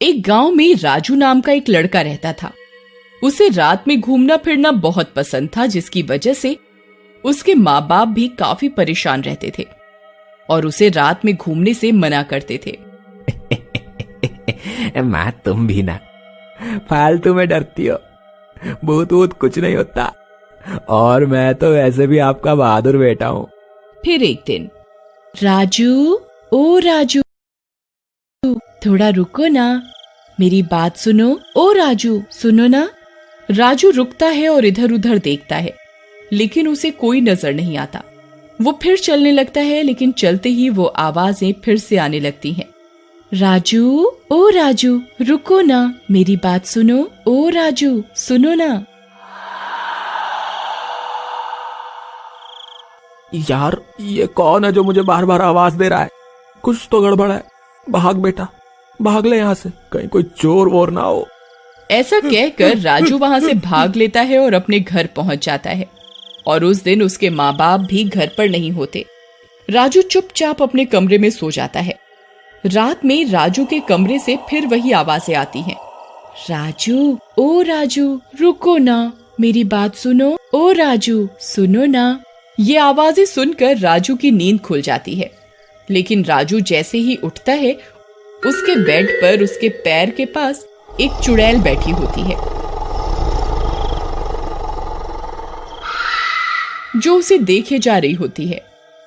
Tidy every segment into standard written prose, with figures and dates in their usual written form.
एक गांव में राजू नाम का एक लड़का रहता था। उसे रात में घूमना फिरना बहुत पसंद था, जिसकी वजह से उसके माँ बाप भी काफी परेशान रहते थे और उसे रात में घूमने से मना करते थे। माँ तुम भी ना फालतू में डरती हो, भूत वूत कुछ नहीं होता, और मैं तो वैसे भी आपका बहादुर बेटा हूँ। फिर एक दिन, राजू, ओ राजू, थोड़ा रुको ना, मेरी बात सुनो। ओ राजू, सुनो ना। राजू रुकता है और इधर उधर देखता है, लेकिन उसे कोई नजर नहीं आता। वो फिर चलने लगता है, लेकिन चलते ही वो आवाजें फिर से आने लगती हैं। राजू, ओ राजू, रुको ना, मेरी बात सुनो। ओ राजू, सुनो ना। यार ये कौन है जो मुझे बार बार आवाज दे रहा है? कुछ तो गड़बड़ है। भाग बेटा, भाग ले यहाँ से, कहीं कोई चोर वोर ना हो। ऐसा कहकर राजू वहां से भाग लेता है और अपने घर पहुंच जाता है। और उस दिन उसके माँ बाप भी घर पर नहीं होते। राजू चुपचाप अपने कमरे में सो जाता है। रात में राजू के कमरे से फिर वही आवाजें आती हैं। राजू, ओ राजू, रुको ना, मेरी बात सुनो। ओ राजू, सुनो ना। ये आवाजें सुनकर राजू की नींद खुल जाती है, लेकिन राजू जैसे ही उठता है, उसके बेड पर उसके पैर के पास एक चुड़ैल बैठी होती है, जो उसे देखे जा रही होती है।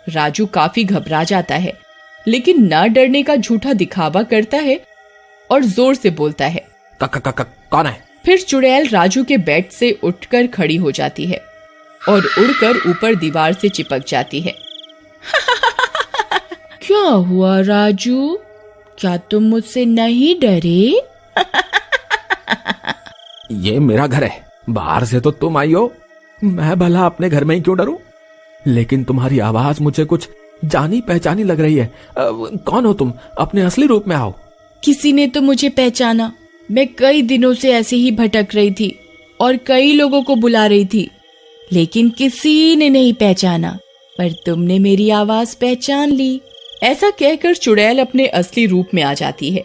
राजू काफी घबरा जाता है, लेकिन ना डरने का झूठा दिखावा करता है और जोर से बोलता है, कौन है? फिर चुड़ैल राजू के बेड से उठकर खड़ी हो जाती है और उड़कर ऊपर दीवार से चिपक जाती है। क्या हुआ राजू, क्या तुम मुझसे नहीं डरे? ये मेरा घर है, बाहर से तो तुम आई हो, मैं भला अपने घर में ही क्यों डरूं? लेकिन तुम्हारी आवाज मुझे कुछ जानी पहचानी लग रही है। कौन हो तुम? अपने असली रूप में आओ। किसी ने तो मुझे पहचाना। मैं कई दिनों से ऐसे ही भटक रही थी और कई लोगों को बुला रही थी, लेकिन किसी ने नहीं पहचाना, पर तुमने मेरी आवाज पहचान ली। ऐसा कहकर चुड़ैल अपने असली रूप में आ जाती है।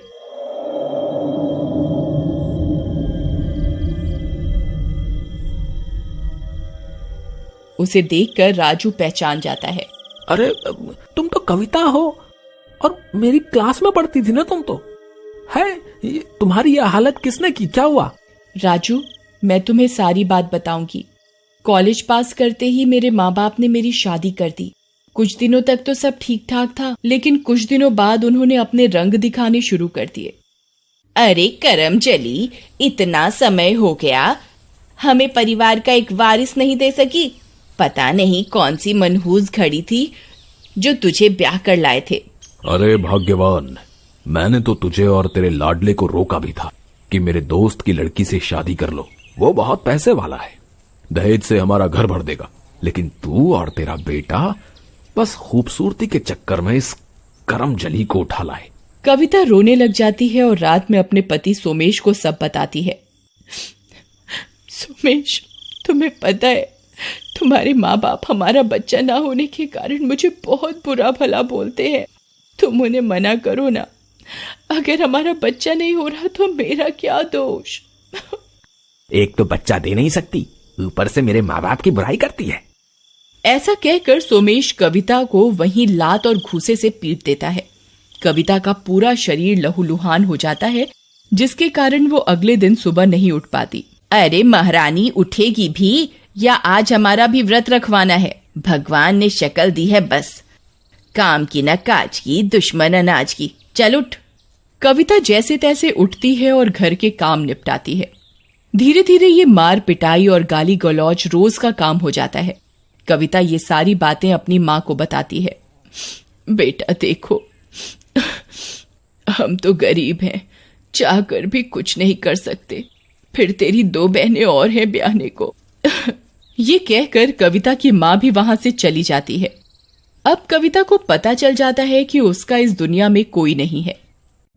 उसे देखकर राजू पहचान जाता है। अरे तुम तो कविता हो, और मेरी क्लास में पढ़ती थी ना तुम तो। है तुम्हारी यह हालत किसने की? क्या हुआ? राजू, मैं तुम्हें सारी बात बताऊंगी। कॉलेज पास करते ही मेरे माँ बाप ने मेरी शादी कर दी। कुछ दिनों तक तो सब ठीक ठाक था, लेकिन कुछ दिनों बाद उन्होंने अपने रंग दिखाने शुरू कर दिए। अरे करम जली, इतना समय हो गया, हमें परिवार का एक वारिस नहीं दे सकी। पता नहीं कौन सी मनहूस घड़ी थी जो तुझे ब्याह कर लाए थे। अरे भाग्यवान, मैंने तो तुझे और तेरे लाडले को रोका भी था कि मेरे दोस्त की लड़की से शादी कर लो, वो बहुत पैसे वाला है, दहेज से हमारा घर भर देगा। लेकिन तू और तेरा बेटा बस खूबसूरती के चक्कर में इस करम जली को उठा लाए। कविता रोने लग जाती है और रात में अपने पति सोमेश को सब बताती है। सोमेश, तुम्हें पता है, तुम्हारे माँ बाप हमारा बच्चा ना होने के कारण मुझे बहुत बुरा भला बोलते हैं। तुम उन्हें मना करो ना, अगर हमारा बच्चा नहीं हो रहा तो मेरा क्या दोष। एक तो बच्चा दे नहीं सकती, ऊपर से मेरे माँ बाप की बुराई करती है। ऐसा कहकर सोमेश कविता को वहीं लात और घूसे से पीट देता है। कविता का पूरा शरीर लहूलुहान हो जाता है, जिसके कारण वो अगले दिन सुबह नहीं उठ पाती। अरे महारानी उठेगी भी, या आज हमारा भी व्रत रखवाना है? भगवान ने शक्ल दी है बस, काम की न काज की, दुश्मन अनाज की। चल उठ। कविता जैसे तैसे उठती है और घर के काम निपटाती है। धीरे धीरे ये मार पिटाई और गाली गलौज रोज का काम हो जाता है। कविता ये सारी बातें अपनी माँ को बताती है। बेटा देखो, हम तो गरीब हैं, चाहकर भी कुछ नहीं कर सकते, फिर तेरी 2 बहनें और हैं ब्याहने को। ये कहकर कविता की माँ भी वहां से चली जाती है। अब कविता को पता चल जाता है कि उसका इस दुनिया में कोई नहीं है।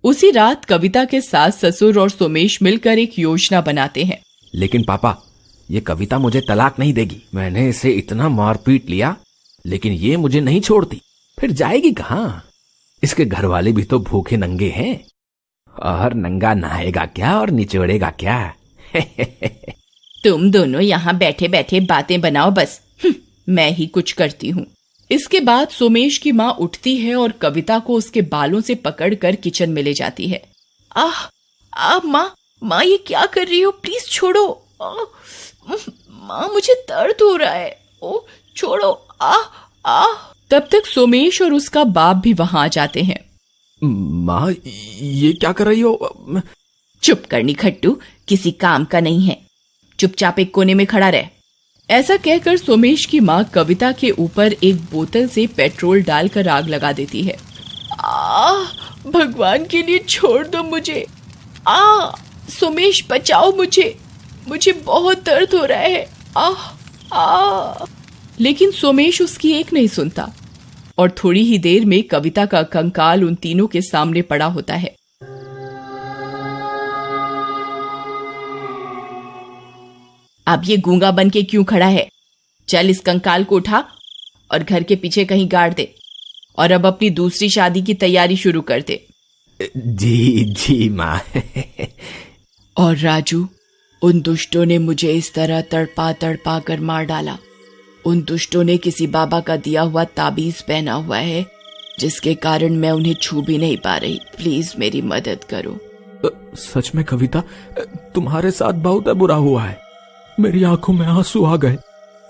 उसी रात कविता के सास ससुर और सोमेश मिलकर एक योजना बनाते हैं। लेकिन पापा, ये कविता मुझे तलाक नहीं देगी। मैंने इसे इतना मारपीट लिया, लेकिन ये मुझे नहीं छोड़ती। फिर जाएगी कहाँ? इसके घर वाले भी तो भूखे नंगे हैं, और नंगा नहाएगा क्या और निचोड़ेगा क्या? तुम दोनों यहाँ बैठे बैठे बातें बनाओ बस। मैं ही कुछ करती हूँ। इसके बाद सोमेश की माँ उठती है और कविता को उसके बालों से पकड़कर किचन में ले जाती है। माँ ये क्या कर रही हो? प्लीज छोड़ो। माँ मुझे दर्द हो रहा है। ओ छोड़ो। तब तक सोमेश और उसका बाप भी वहां आ जाते हैं। माँ ये क्या कर रही हो? चुप करनी खट्टू, किसी काम का नहीं है। चुपचाप एक कोने में खड़ा रह। ऐसा कहकर सोमेश की माँ कविता के ऊपर एक बोतल से पेट्रोल डालकर आग लगा देती है। भगवान के लिए छोड़ दो मुझे। सोमेश बचाओ मुझे बहुत दर्द हो रहा है। लेकिन सोमेश उसकी एक नहीं सुनता और थोड़ी ही देर में कविता का कंकाल उन तीनों के सामने पड़ा होता है। अब ये गूंगा बन के क्यों खड़ा है? चल इस कंकाल को उठा और घर के पीछे कहीं गाड़ दे, और अब अपनी दूसरी शादी की तैयारी शुरू कर दे। जी माँ। और राजू, उन दुष्टों ने मुझे इस तरह तड़पा तड़पा कर मार डाला। उन दुष्टों ने किसी बाबा का दिया हुआ ताबीज पहना हुआ है, जिसके कारण मैं उन्हें छू भी नहीं पा रही। प्लीज मेरी मदद करो। सच में कविता, तुम्हारे साथ बहुत बुरा हुआ है। मेरी आंखों में आंसू आ गए।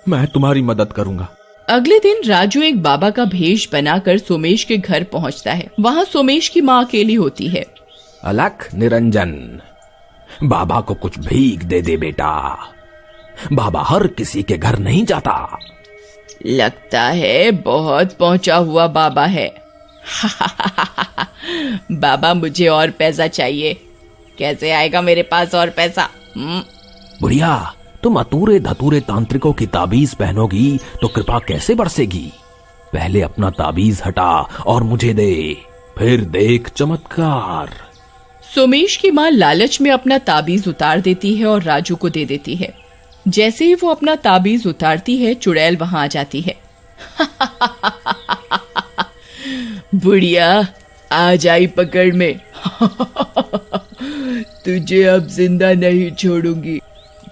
मैं तुम्हारी मदद करूंगा। अगले दिन राजू एक बाबा का भेष बनाकर सोमेश के घर पहुंचता है। वहां सोमेश की माँ अकेली होती है। अलख निरंजन, बाबा को कुछ भीख दे दे बेटा। बाबा हर किसी के घर नहीं जाता। लगता है बहुत पहुंचा हुआ बाबा है। बाबा मुझे और पैसा चाहिए। कैसे आएगा मेरे पास और पैसा? बुढ़िया, तुम अतूरे धतूरे तांत्रिकों की ताबीज पहनोगी तो कृपा कैसे बरसेगी? पहले अपना ताबीज हटा और मुझे दे, फिर देख चमत्कार। सोमेश की माँ लालच में अपना ताबीज उतार देती है और राजू को दे देती है। जैसे ही वो अपना ताबीज उतारती है, चुड़ैल वहां आ जाती है। बुढ़िया, आ जाई पकड़ में। तुझे अब जिंदा नहीं छोड़ूंगी।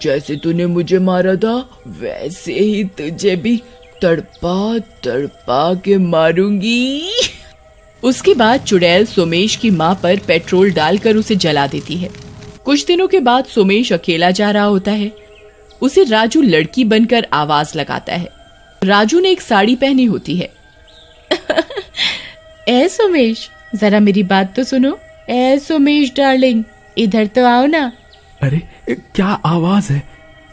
जैसे तूने मुझे मारा था, वैसे ही तुझे भी तड़पा तड़पा के मारूंगी। उसके बाद चुड़ैल सोमेश की माँ पर पेट्रोल डालकर उसे जला देती है। कुछ दिनों के बाद सोमेश अकेला जा रहा होता है। उसे राजू लड़की बनकर आवाज लगाता है। राजू ने एक साड़ी पहनी होती है। ए सोमेश, जरा मेरी बात तो सुनो। ए सोमेश डार्लिंग, इधर तो आओ ना। अरे क्या आवाज है,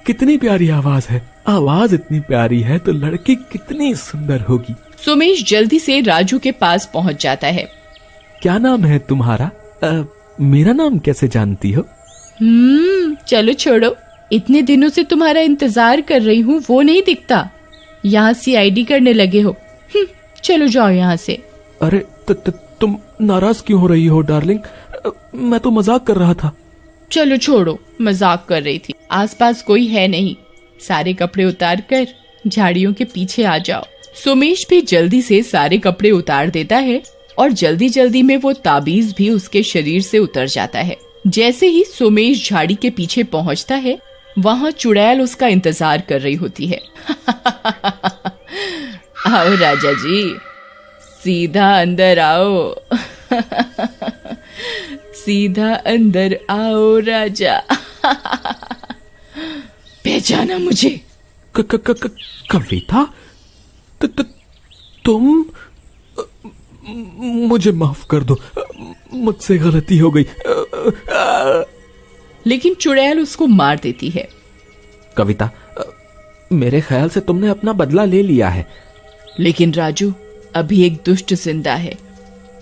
कितनी प्यारी आवाज है। आवाज इतनी प्यारी है तो लड़की कितनी सुंदर होगी। सोमेश जल्दी से राजू के पास पहुंच जाता है। क्या नाम है तुम्हारा? मेरा नाम कैसे जानती हो? चलो छोड़ो, इतने दिनों से तुम्हारा इंतजार कर रही हूँ, वो नहीं दिखता। यहाँ CID करने लगे हो। चलो जाओ यहाँ से। अरे तुम नाराज क्यों हो रही हो डार्लिंग? मैं तो मजाक कर रहा था। चलो छोड़ो, मजाक कर रही थी। आसपास कोई है नहीं। सारे कपड़े उतार कर झाड़ियों के पीछे आ जाओ। सोमेश भी जल्दी से सारे कपड़े उतार देता है और जल्दी जल्दी में वो ताबीज भी उसके शरीर से उतर जाता है। जैसे ही सोमेश झाड़ी के पीछे पहुंचता है, वहां चुड़ैल उसका इंतजार कर रही होती है। आओ राजा जी, सीधा अंदर आओ। सीधा अंदर आओ राजा। पहचाना मुझे? कविता, तुम? मुझे माफ कर दो, मुझसे गलती हो गई। लेकिन चुड़ैल उसको मार देती है। कविता, मेरे ख्याल से तुमने अपना बदला ले लिया है। लेकिन राजू, अभी एक दुष्ट जिंदा है।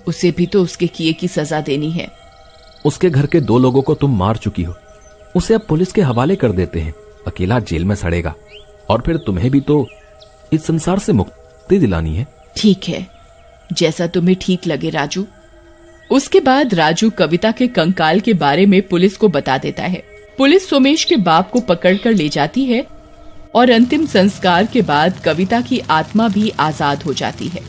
उसे भी तो उसके किए की सजा देनी है। उसके घर के 2 लोगों को तुम मार चुकी हो। उसे अब पुलिस के हवाले कर देते हैं। अकेला जेल में सड़ेगा, और फिर तुम्हें भी तो इस संसार से मुक्ति दिलानी है। ठीक है, जैसा तुम्हें ठीक लगे राजू। उसके बाद राजू कविता के कंकाल के बारे में पुलिस को बता देता है। पुलिस सोमेश के बाप को पकड़कर ले जाती है और अंतिम संस्कार के बाद कविता की आत्मा भी आजाद हो जाती है।